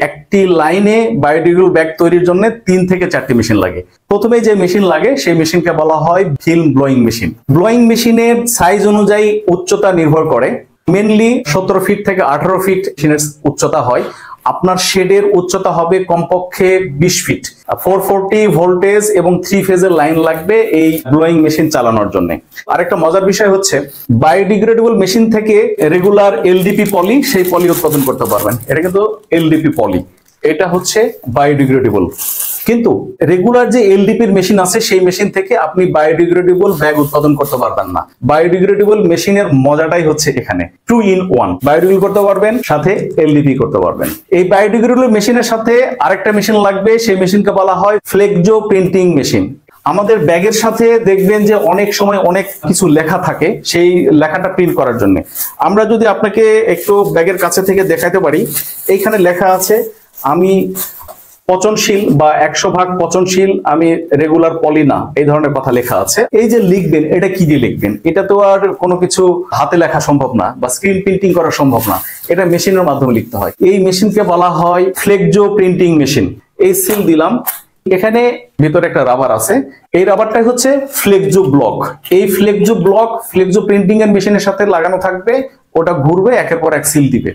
একটি লাইনে biodegradable bag তৈরির জন্য 3 থেকে 4টি মেশিন লাগে। প্রথমে যে মেশিন লাগে সেই মেশিনকে বলা হয় ফিল্ম ব্লোয়িং মেশিন। ব্লোয়িং মেশিনের সাইজ অনুযায়ী উচ্চতা নির্ভর করে। মেনলি 17 ফিট থেকে 18 ফিট মেশিনের উচ্চতা হয়। আপনার শেডের উচ্চতা হবে কমপক্ষে 20 ফিট। 440 ভোল্টেজ এবং 3 ফেজের লাইন লাগবে এই ব্লোয়িং মেশিন চালানোর জন্য। আরেকটা মজার বিষয় হচ্ছে বায়োডিগ্রেডেবল মেশিন থেকে রেগুলার এলডিপি পলি, সেই পলি উৎপাদন করতে পারবেন। এটা কিন্তু এলডিপি পলি, এটা হচ্ছে বায়োডিগ্রেডেবল। কিন্তু রেগুলার যে এলডিপির মেশিন আছে সেই মেশিন থেকে আপনি বায়োডিগ্রেডেবল ব্যাগ উৎপাদন করতে পারবেন না। বায়োডিগ্রেডেবল মেশিনের মজাটাই হচ্ছে এখানে 2 in 1, বায়োডিগ্রেডেবল করতে পারবেন, সাথে এলডিপি করতে পারবেন। এই বায়োডিগ্রেডেবল মেশিনের সাথে আরেকটা মেশিন লাগবে, সেই মেশিনকে বলা হয় ফ্লেক্সো প্রিন্টিং মেশিন। আমাদের ব্যাগের সাথে দেখবেন যে অনেক সময় অনেক কিছু লেখা থাকে, সেই লেখাটা প্রিন্ট করার জন্য আমরা যদি আপনাকে একটু ব্যাগের কাছে থেকে দেখাতে পারি, এইখানে লেখা আছে আমি পচনশীল বা 100% পচনশীল, আমি রেগুলার পলি না, এই ধরনের কথা লেখা আছে। এই যে লিখবেন, এটা কি দিয়ে লিখবেন? এটা তো আর কোনো কিছু হাতে লেখা সম্ভব না বা স্ক্রিন প্রিন্টিং করা সম্ভব না, এটা মেশিনের মাধ্যমে লিখতে হয়। এই মেশিনকে বলা হয় ফ্লেক্সো প্রিন্টিং মেশিন। এই সিল দিলাম, এখানে ভিতরে একটা রাবার আছে, এই রাবারটাই হচ্ছে ফ্লেক্সো ব্লক। এই ফ্লেক্সো ব্লক ফ্লেক্সো প্রিন্টিং এর মেশিনের সাথে লাগানো থাকবে, ওটা ঘুরবে, একের পর এক সিল দিবে।